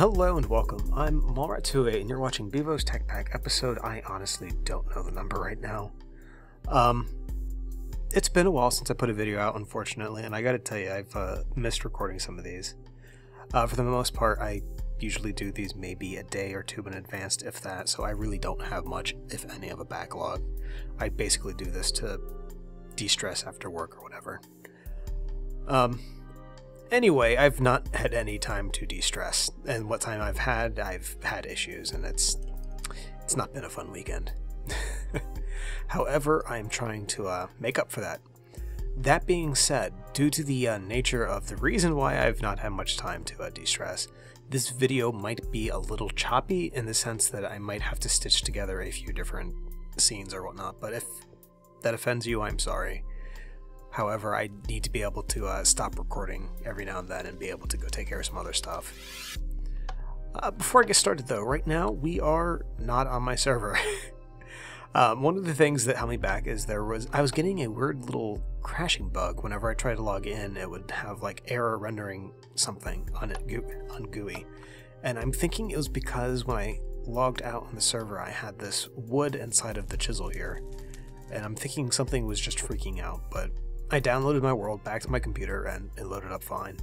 Hello and welcome. I'm Mallrat28 and you're watching Bevo's Tech Pack episode. I honestly don't know the number right now. It's been a while since I put a video out, unfortunately, and I gotta tell you, I've missed recording some of these. For the most part, I usually do these maybe a day or two in advance, if that, so I really don't have much, if any, of a backlog. I basically do this to de-stress after work or whatever. Anyway, I've not had any time to de-stress, and what time I've had issues, and it's not been a fun weekend. However, I'm trying to make up for that. That being said, due to the nature of the reason why I've not had much time to de-stress, this video might be a little choppy in the sense that I might have to stitch together a few different scenes or whatnot, but if that offends you, I'm sorry. However, I need to be able to stop recording every now and then and be able to go take care of some other stuff. Before I get started though, right now we are not on my server. One of the things that held me back is I was getting a weird little crashing bug. Whenever I tried to log in, it would have like error rendering something on GUI. And I'm thinking it was because when I logged out on the server I had this wood inside of the chisel here. And I'm thinking something was just freaking out, but I downloaded my world back to my computer and it loaded up fine.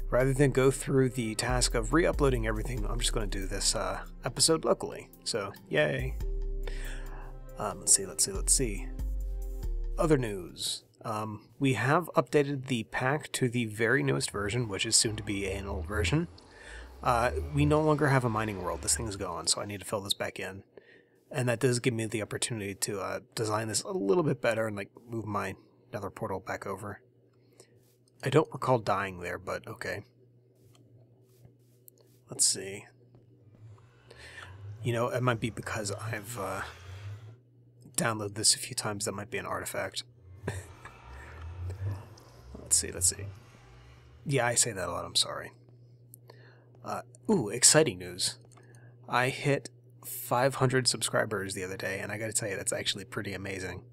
Rather than go through the task of re-uploading everything, I'm just going to do this episode locally. So, yay. Let's see. Other news. We have updated the pack to the very newest version, which is soon to be an old version. We no longer have a mining world. This thing's gone, so I need to fill this back in. And that does give me the opportunity to design this a little bit better and like move my nether portal back over. I don't recall dying there, but okay. Let's see. You know, it might be because I've downloaded this a few times. That might be an artifact. Let's see. Yeah, I say that a lot. I'm sorry. Ooh, exciting news. I hit 500 subscribers the other day, and I gotta tell you, that's actually pretty amazing.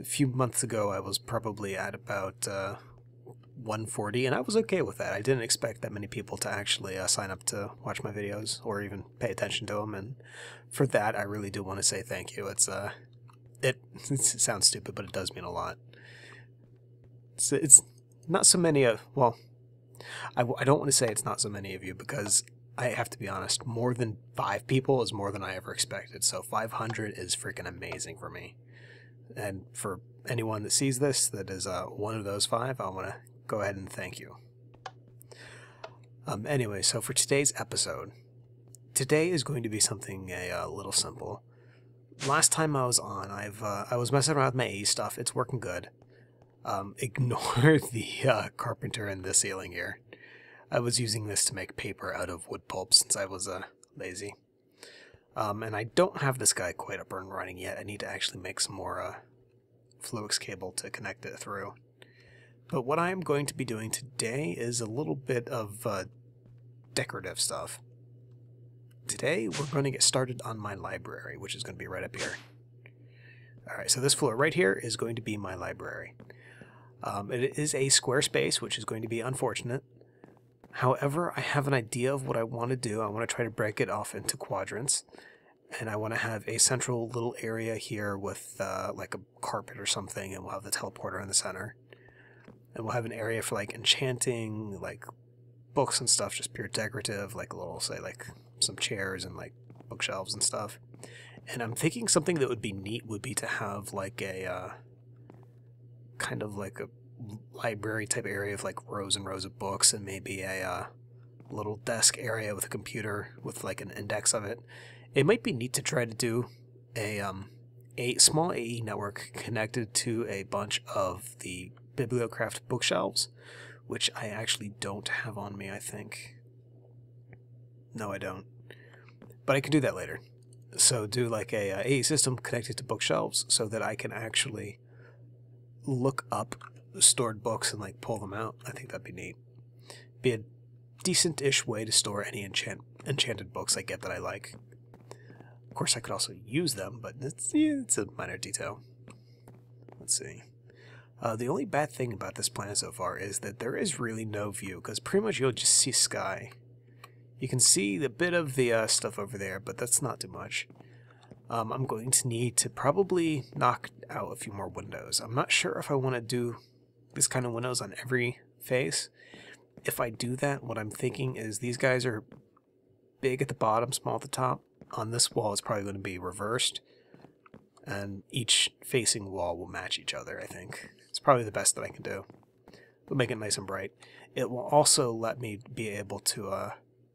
A few months ago, I was probably at about 140, and I was okay with that. I didn't expect that many people to actually sign up to watch my videos or even pay attention to them, and for that, I really do want to say thank you. It sounds stupid, but it does mean a lot. It's not so many well, I don't want to say it's not so many of you, because I have to be honest, more than 5 people is more than I ever expected, so 500 is freaking amazing for me. And for anyone that sees this that is one of those 5, I want to go ahead and thank you. Anyway, so for today's episode, today is going to be something a little simple. Last time I was on, I was messing around with my AE stuff. It's working good. Ignore the carpenter in the ceiling here. I was using this to make paper out of wood pulp since I was lazy. And I don't have this guy quite up and running yet. I need to actually make some more Fluix cable to connect it through. But what I am going to be doing today is a little bit of decorative stuff. Today we're going to get started on my library, which is going to be right up here. Alright, so this floor right here is going to be my library. It is a square space, which is going to be unfortunate. However, I have an idea of what I want to do. I want to try to break it off into quadrants. And I want to have a central little area here with like a carpet or something, and we'll have the teleporter in the center. And we'll have an area for like enchanting, like books and stuff, just pure decorative, like a little, say, like some chairs and like bookshelves and stuff. And I'm thinking something that would be neat would be to have like a kind of like a library type area of like rows and rows of books, and maybe a little desk area with a computer with like an index of it. It might be neat to try to do a small AE network connected to a bunch of the Bibliocraft bookshelves, which I actually don't have on me, I think. No, I don't. But I can do that later. So do like a AE system connected to bookshelves so that I can actually look up stored books and like pull them out. I think that'd be neat. Be a decent-ish way to store any enchanted books I get that I like. Of course, I could also use them, but it's a minor detail. Let's see. The only bad thing about this plan so far is that there is really no view, because pretty much you'll just see sky. You can see a bit of the stuff over there, but that's not too much. I'm going to need to probably knock out a few more windows. I'm not sure if I want to do this kind of windows on every face. If I do that, what I'm thinking is these guys are big at the bottom, small at the top. On this wall, it's probably going to be reversed, and each facing wall will match each other, I think. It's probably the best that I can do. It'll make it nice and bright. It will also let me be able to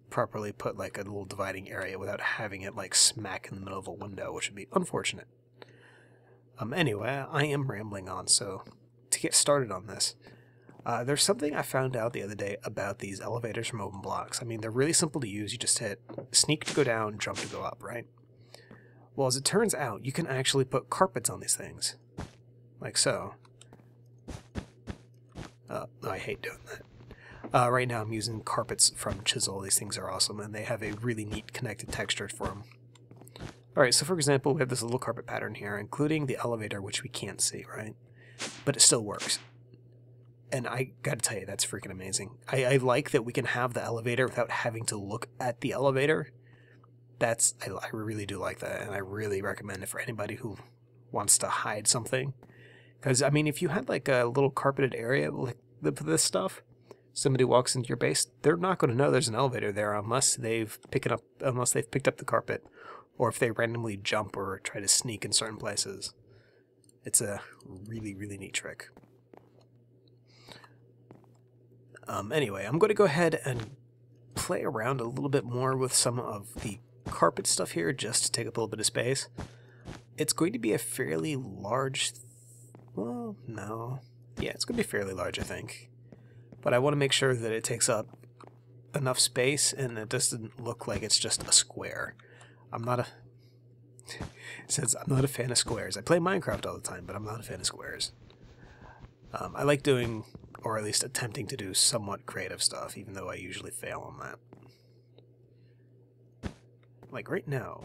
properly put like a little dividing area without having it like smack in the middle of a window, which would be unfortunate. Anyway, I am rambling on, so to get started on this, there's something I found out the other day about these elevators from open blocks. I mean, they're really simple to use. You just hit sneak to go down, jump to go up, right? Well, as it turns out, you can actually put carpets on these things. Like so. I hate doing that. Right now I'm using carpets from Chisel. These things are awesome, and they have a really neat connected texture for them. Alright, so for example, we have this little carpet pattern here, including the elevator, which we can't see, right? But it still works. And I gotta tell you, that's freaking amazing. I like that we can have the elevator without having to look at the elevator. I really do like that, and I really recommend it for anybody who wants to hide something. Because, I mean, if you had like a little carpeted area like this stuff, somebody walks into your base, they're not going to know there's an elevator there unless they've picked up the carpet, or if they randomly jump or try to sneak in certain places. It's a really, really neat trick. Anyway, I'm going to go ahead and play around a little bit more with some of the carpet stuff here just to take up a little bit of space. It's going to be a fairly large... well, no. Yeah, it's going to be fairly large, I think. But I want to make sure that it takes up enough space and it doesn't look like it's just a square. Since I'm not a fan of squares. I play Minecraft all the time, but I'm not a fan of squares. I like doing, or at least attempting to do, somewhat creative stuff, even though I usually fail on that. Like right now.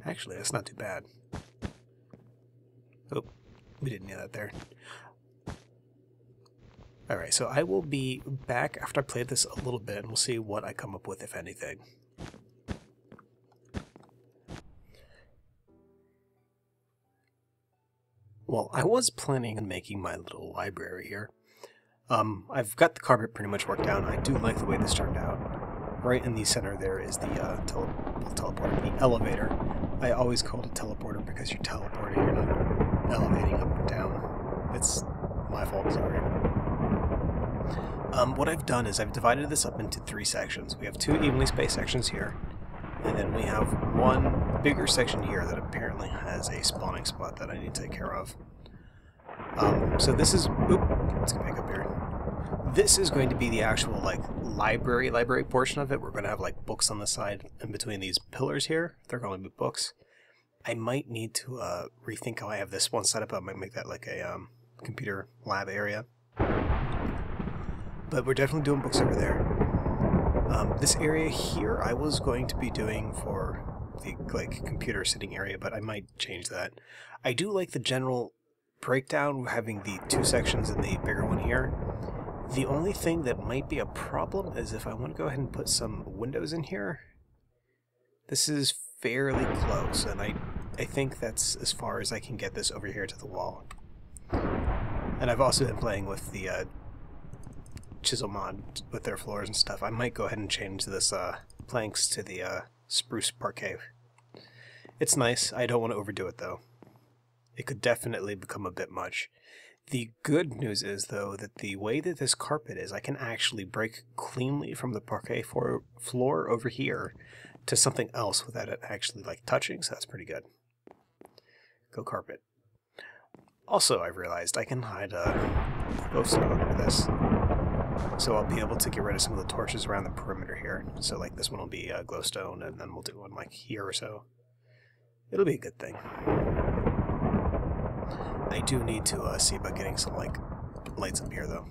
Actually, that's not too bad. Oh, we didn't need that there. Alright, so I will be back after I play this a little bit, and we'll see what I come up with, if anything. Well, I was planning on making my little library here. I've got the carpet pretty much worked out. I do like the way this turned out. Right in the center there is the teleporter, the elevator. I always call it a teleporter because you're teleporting, you're not elevating up or down. It's my fault, sorry. What I've done is I've divided this up into 3 sections. We have 2 evenly spaced sections here, and then we have one bigger section here that apparently has a spawning spot that I need to take care of. So this is... oop, let's get back up here. This is going to be the actual, like, library portion of it. We're going to have, like, books on the side in between these pillars here. They're going to be books. I might need to rethink how I have this one set up. I might make that, like, a computer lab area. But we're definitely doing books over there. This area here I was going to be doing for the, like, computer sitting area, but I might change that. I do like the general breakdown, having the 2 sections and the bigger one here. The only thing that might be a problem is if I want to go ahead and put some windows in here. This is fairly close, and I think that's as far as I can get this over here to the wall. And I've also been playing with the Chisel mod with their floors and stuff. I might go ahead and change this planks to the spruce parquet. It's nice. I don't want to overdo it, though. It could definitely become a bit much. The good news is, though, that the way that this carpet is, I can actually break cleanly from the parquet floor over here to something else without it actually, like, touching, so that's pretty good. Go carpet. Also, I've realized I can hide glowstone under this. So I'll be able to get rid of some of the torches around the perimeter here. So, like, this one will be glowstone, and then we'll do one, like, here or so. It'll be a good thing. I do need to see about getting some, like, lights up here, though.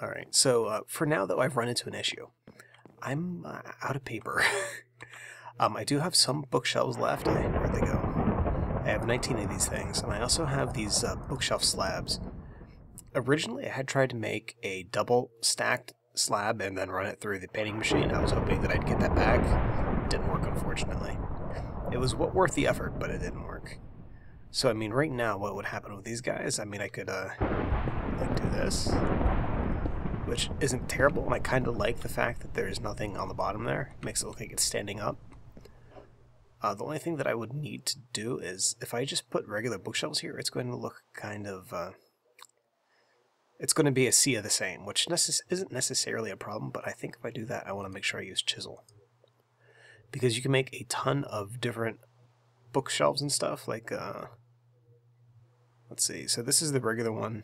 Alright, so for now, though, I've run into an issue. I'm out of paper. I do have some bookshelves left. Where'd they go? I have 19 of these things, and I also have these bookshelf slabs. Originally, I had tried to make a double stacked slab and then run it through the painting machine. I was hoping that I'd get that back. It didn't work, unfortunately. It was worth the effort, but it didn't work. So, I mean, right now, what would happen with these guys? I mean, I could, like, do this, which isn't terrible, and I kind of like the fact that there's nothing on the bottom there. It makes it look like it's standing up. The only thing that I would need to do is, if I just put regular bookshelves here, it's going to look kind of, it's going to be a sea of the same, which isn't necessarily a problem, but I think if I do that, I want to make sure I use chisel. Because you can make a ton of different bookshelves and stuff, like, let's see, so this is the regular one.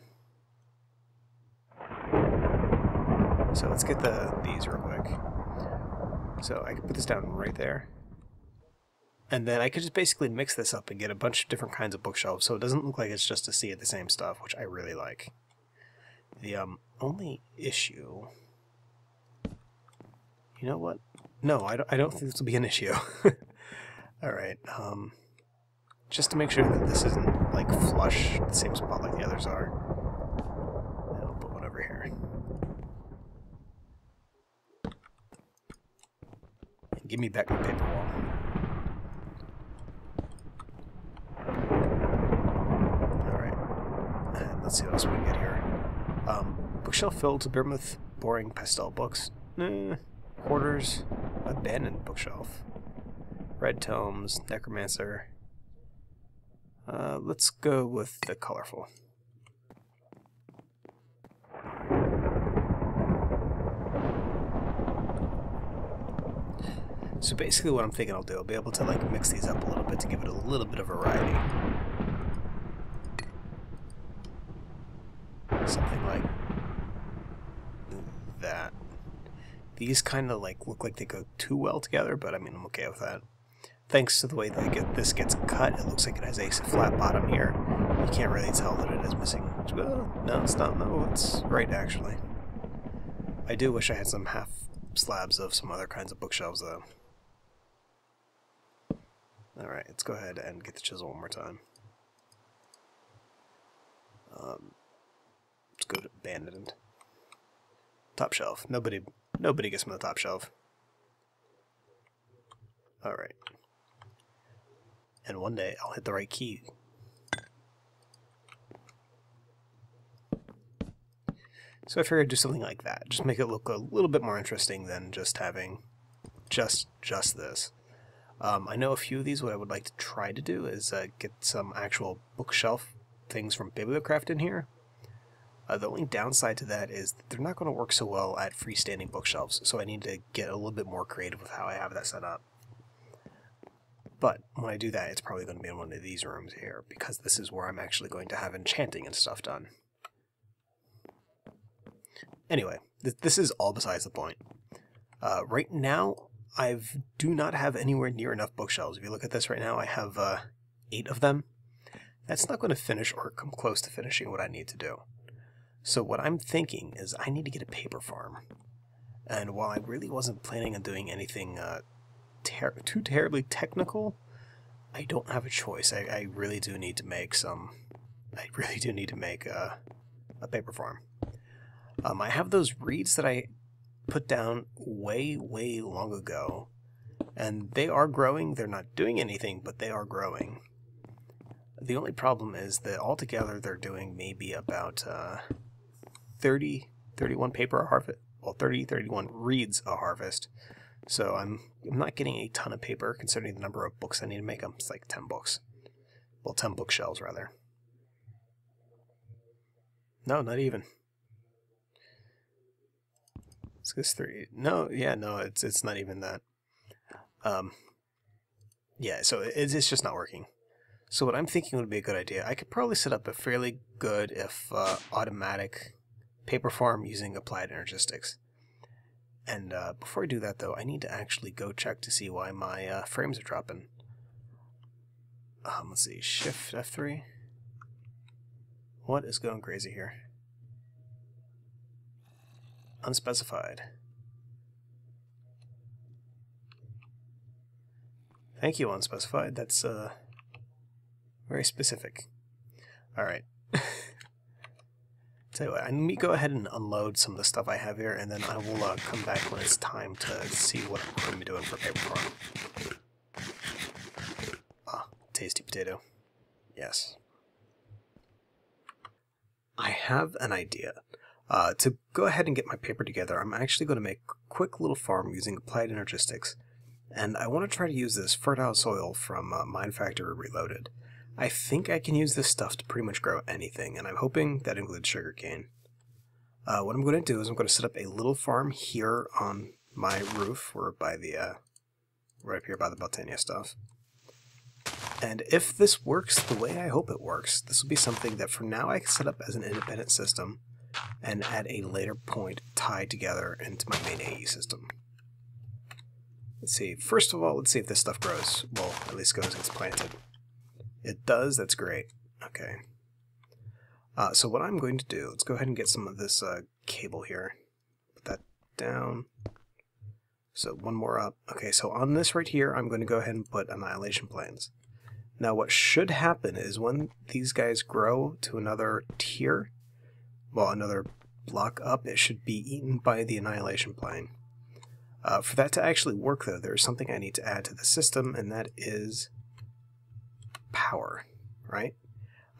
So let's get these real quick. So I can put this down right there. And then I could just basically mix this up and get a bunch of different kinds of bookshelves, so it doesn't look like it's just a sea of the same stuff, which I really like. The only issue... You know what? No, I don't think this will be an issue. Alright, just to make sure that this isn't, like, flush the same spot like the others are. And I'll put one over here. And give me back my paper wall. Let's see what else we can get here. Bookshelf filled to brim with boring pastel books. Hoarders. Abandoned bookshelf. Red tomes. Necromancer. Let's go with the colorful. So basically what I'm thinking I'll do, I'll be able to like mix these up a little bit to give it a little bit of variety. Something like that. These kind of like look like they go too well together, but I mean I'm okay with that. Thanks to the way that this gets cut, it looks like it has a flat bottom here. You can't really tell that it is missing. Well, no, it's not. No, it's right actually. I do wish I had some half slabs of some other kinds of bookshelves though. Alright, let's go ahead and get the chisel one more time. Let's go to abandoned. Top shelf. Nobody gets from the top shelf. Alright. And one day I'll hit the right key. So I figured I'd do something like that. Just make it look a little bit more interesting than just having just this. I know a few of these, what I would like to try to do is get some actual bookshelf things from Bevo in here. The only downside to that is that they're not going to work so well at freestanding bookshelves, so I need to get a little bit more creative with how I have that set up. But when I do that, it's probably going to be in one of these rooms here, because this is where I'm actually going to have enchanting and stuff done. Anyway, this is all besides the point. Right now, I do not have anywhere near enough bookshelves. If you look at this right now, I have 8 of them. That's not going to finish or come close to finishing what I need to do. So what I'm thinking is I need to get a paper farm. And while I really wasn't planning on doing anything too terribly technical, I don't have a choice. I really do need to make I really do need to make a paper farm. I have those reeds that I put down way long ago, and they are growing. They're not doing anything, but they are growing. The only problem is that altogether they're doing maybe about 31 paper a harvest. Well, 31 reeds a harvest. So I'm not getting a ton of paper considering the number of books I need to make them. It's like 10 books. Well, 10 bookshelves rather. No, not even. It's 3. No, yeah, no, it's not even that. Yeah, so it's just not working. So what I'm thinking would be a good idea, I could probably set up a fairly good, if automatic, paper farm using applied energistics. And before I do that, though, I need to actually go check to see why my frames are dropping. Let's see, Shift F3. What is going crazy here? Unspecified. Thank you, unspecified. That's very specific. Alright. Tell you what, let me go ahead and unload some of the stuff I have here, and then I will come back when it's time to see what I'm going to be doing for paper farm. Ah, tasty potato. Yes. I have an idea. To go ahead and get my paper together, I'm actually going to make a quick little farm using applied energistics, and I want to try to use this fertile soil from Mine Factory Reloaded. I think I can use this stuff to pretty much grow anything, and I'm hoping that includes sugarcane. What I'm going to do is I'm going to set up a little farm here on my roof, or by the, right up here by the Botania stuff. And if this works the way I hope it works, this will be something that for now I can set up as an independent system, and at a later point tie together into my main AE system. Let's see, first of all, let's see if this stuff grows. Well, at least goes and gets planted. It does, that's great. Okay. So what I'm going to do, let's go ahead and get some of this cable here. Put that down. So one more up. Okay, so on this right here, I'm going to go ahead and put annihilation planes. Now what should happen is when these guys grow to another tier, well, another block up, it should be eaten by the annihilation plane. For that to actually work, though, there's something I need to add to the system, and that is power, right?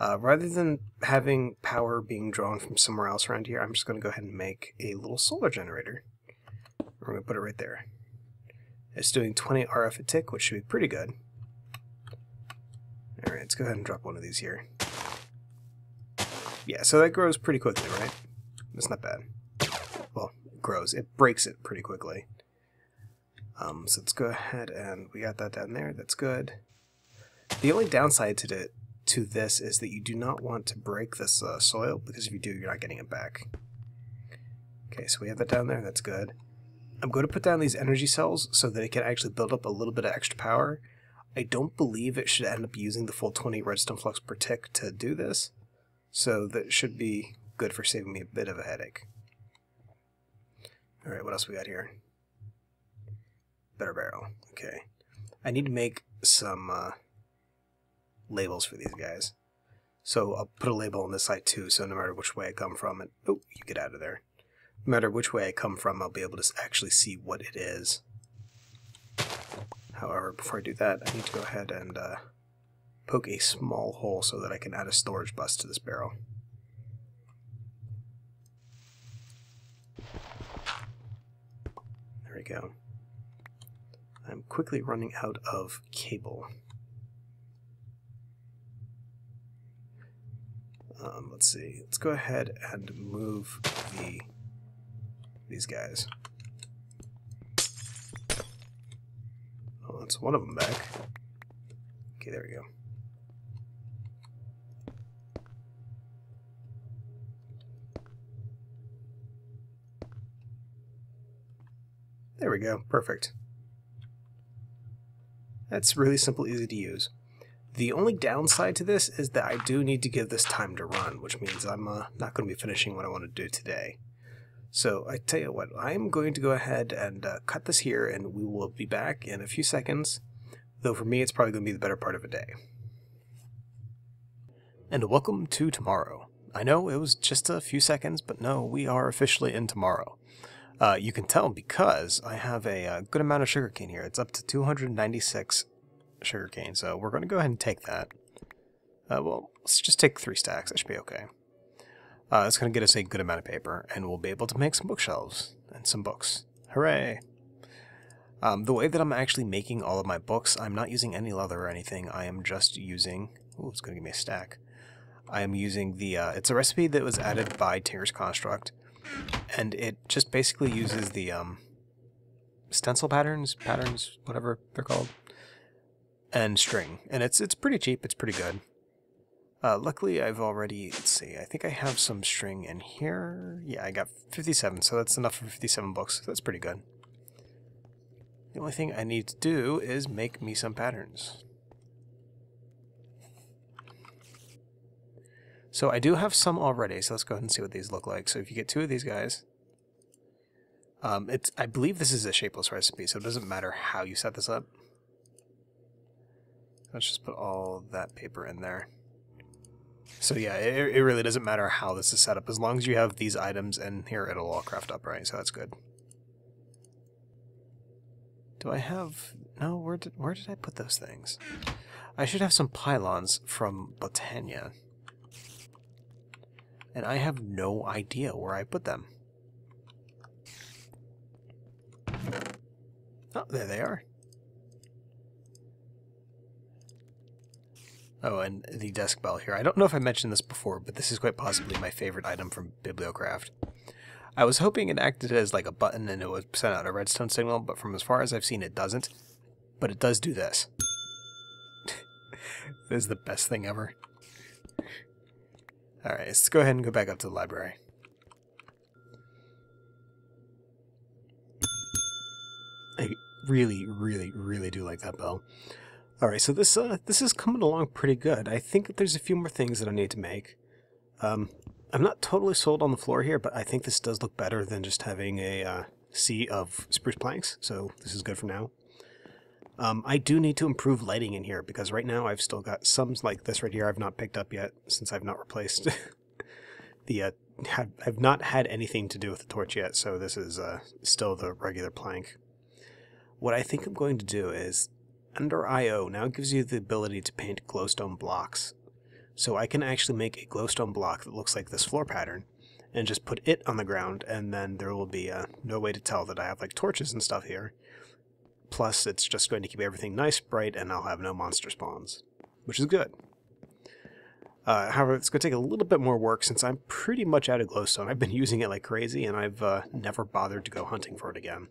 Rather than having power being drawn from somewhere else around here, I'm just going to go ahead and make a little solar generator. We're going to put it right there. It's doing 20 RF a tick, which should be pretty good. Alright, let's go ahead and drop one of these here. Yeah, so that grows pretty quickly, right? That's not bad. Well, it grows. It breaks it pretty quickly. So let's go ahead and we got that down there. That's good. The only downside to this is that you do not want to break this soil, because if you do, you're not getting it back. Okay, so we have that down there. That's good. I'm going to put down these energy cells so that it can actually build up a little bit of extra power. I don't believe it should end up using the full 20 redstone flux per tick to do this, so that should be good for saving me a bit of a headache. Alright, what else we got here? Better barrel. Okay. I need to make some labels for these guys. So I'll put a label on this side too, so no matter which way I come from it... Oh, you get out of there. No matter which way I come from, I'll be able to actually see what it is. However, before I do that, I need to go ahead and poke a small hole so that I can add a storage bus to this barrel. There we go. I'm quickly running out of cable. Let's see. Let's go ahead and move these guys. Oh, that's one of them back. Okay, there we go. There we go. Perfect. That's really simple, easy to use. The only downside to this is that I do need to give this time to run, which means I'm not going to be finishing what I want to do today. So I tell you what, I'm going to go ahead and cut this here, and we will be back in a few seconds, though for me it's probably going to be the better part of a day. And welcome to tomorrow. I know it was just a few seconds, but no, we are officially in tomorrow. You can tell because I have a good amount of sugarcane here. It's up to 296 sugarcane, so we're going to go ahead and take that. Well, let's just take 3 stacks. That should be okay. It's going to get us a good amount of paper, and we'll be able to make some bookshelves and some books. Hooray! The way that I'm actually making all of my books, I'm not using any leather or anything. I am just using... Ooh, it's going to give me a stack. I am using the... it's a recipe that was added by Tinker's Construct, and it just basically uses the stencil patterns, whatever they're called, and string. And it's pretty cheap, it's pretty good. Luckily, I've already, let's see, I think I have some string in here. Yeah, I got 57, so that's enough for 57 books. So that's pretty good. The only thing I need to do is make me some patterns. So I do have some already, so let's go ahead and see what these look like. So if you get 2 of these guys, I believe this is a shapeless recipe, so it doesn't matter how you set this up. Let's just put all that paper in there. So yeah, it really doesn't matter how this is set up. As long as you have these items in here, it'll all craft up, right? So that's good. Do I have... No, where did I put those things? I should have some pylons from Botania. And I have no idea where I put them. Oh, there they are. Oh, and the desk bell here. I don't know if I mentioned this before, but this is quite possibly my favorite item from Bibliocraft. I was hoping it acted as like a button and it would send out a redstone signal, but from as far as I've seen, it doesn't. But it does do this. This is the best thing ever. Alright, let's go ahead and go back up to the library. I really, really, really do like that bell. Alright, so this is coming along pretty good. I think that there's a few more things that I need to make. I'm not totally sold on the floor here, but I think this does look better than just having a sea of spruce planks, so this is good for now. I do need to improve lighting in here, because right now I've still got some like this right here I've not picked up yet, since I've not replaced the... I've not had anything to do with the torch yet, so this is still the regular plank. What I think I'm going to do is, under I/O, now it gives you the ability to paint glowstone blocks. So I can actually make a glowstone block that looks like this floor pattern, and just put it on the ground, and then there will be no way to tell that I have like torches and stuff here. Plus, it's just going to keep everything nice, bright, and I'll have no monster spawns, which is good. However, it's going to take a little bit more work since I'm pretty much out of glowstone. I've been using it like crazy, and I've never bothered to go hunting for it again.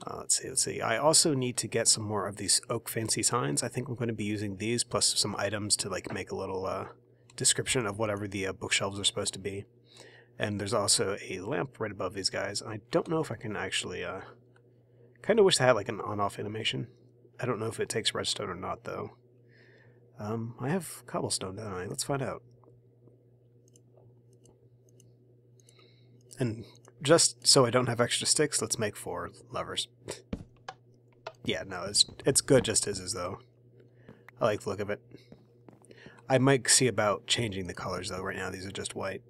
Let's see. I also need to get some more of these oak fancy signs. I think I'm going to be using these, plus some items to like make a little description of whatever the bookshelves are supposed to be. And there's also a lamp right above these guys. I don't know if I can actually... kind of wish they had like an on-off animation. I don't know if it takes redstone or not, though. I have cobblestone, don't I? Let's find out. And just so I don't have extra sticks, let's make 4 levers. Yeah, no, it's good just as is, though. I like the look of it. I might see about changing the colors, though. Right now, these are just white.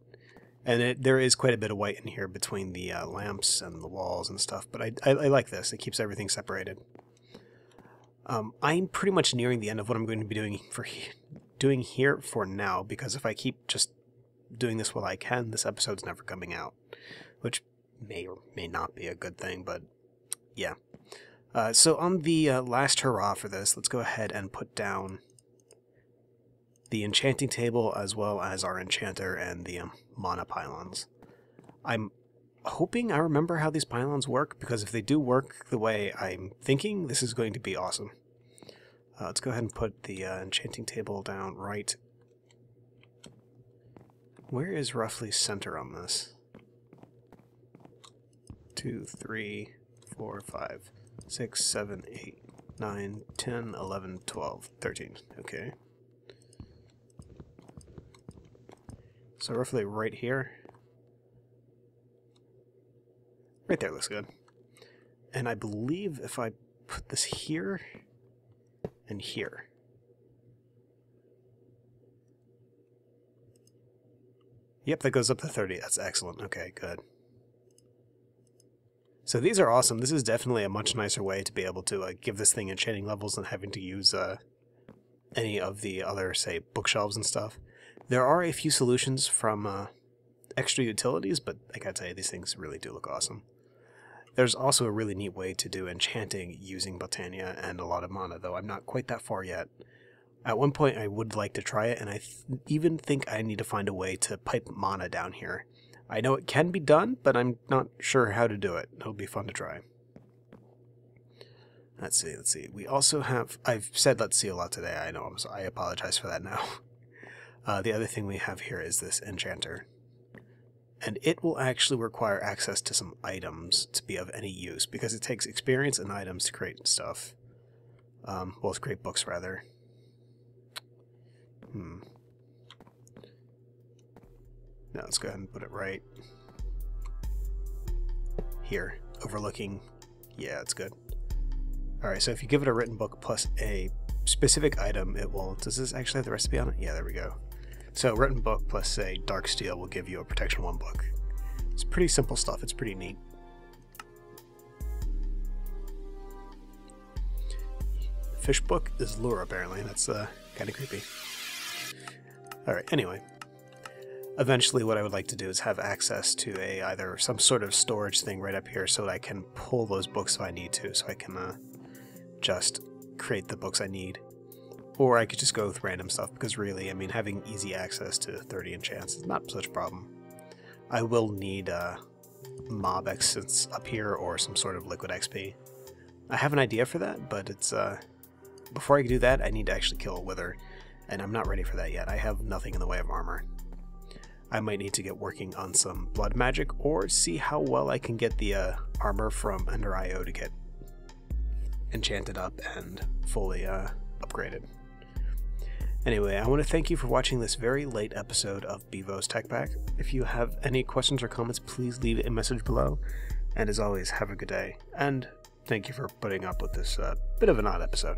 And there is quite a bit of white in here between the lamps and the walls and stuff, but I like this. It keeps everything separated. I'm pretty much nearing the end of what I'm going to be doing here for now, because if I keep just doing this while I can, this episode's never coming out, which may or may not be a good thing, but yeah. So on the last hurrah for this, let's go ahead and put down the enchanting table as well as our enchanter and the mana pylons. I'm hoping I remember how these pylons work, because if they do work the way I'm thinking, this is going to be awesome. Let's go ahead and put the enchanting table down right. Where is roughly center on this? 2, 3, 4, 5, 6, 7, 8, 9, 10, 11, 12, 13. Okay. So roughly right here. Right there looks good. And I believe if I put this here and here. Yep, that goes up to 30. That's excellent. Okay, good. So these are awesome. This is definitely a much nicer way to be able to give this thing enchanting levels than having to use any of the other, say, bookshelves and stuff. There are a few solutions from extra utilities, but like I'd say, these things really do look awesome. There's also a really neat way to do enchanting using Botania and a lot of mana, though I'm not quite that far yet. At one point I would like to try it, and I even think I need to find a way to pipe mana down here. I know it can be done, but I'm not sure how to do it. It'll be fun to try. Let's see. We also have... I've said let's see a lot today, I know, I apologize for that now. The other thing we have here is this enchanter. And it will actually require access to some items to be of any use, because it takes experience and items to create stuff. Well, to create books, rather. Now let's go ahead and put it right here, overlooking. Yeah, it's good. Alright, so if you give it a written book plus a specific item, it will... Does this actually have the recipe on it? Yeah, there we go. So written book plus, say, dark steel will give you a protection 1 book. It's pretty simple stuff. It's pretty neat. Fish book is lure, apparently. That's kind of creepy. Alright, anyway. Eventually what I would like to do is have access to either some sort of storage thing right up here so that I can pull those books if I need to, so I can just create the books I need. Or I could just go with random stuff, because really, I mean, having easy access to 30 enchants is not such a problem. I will need mob essence up here or some sort of liquid XP. I have an idea for that, but it's before I can do that, I need to actually kill a wither, and I'm not ready for that yet. I have nothing in the way of armor. I might need to get working on some blood magic, or see how well I can get the armor from Ender IO to get enchanted up and fully upgraded. Anyway, I want to thank you for watching this very late episode of Bevo's Tech Pack. If you have any questions or comments, please leave a message below. And as always, have a good day, and thank you for putting up with this bit of an odd episode.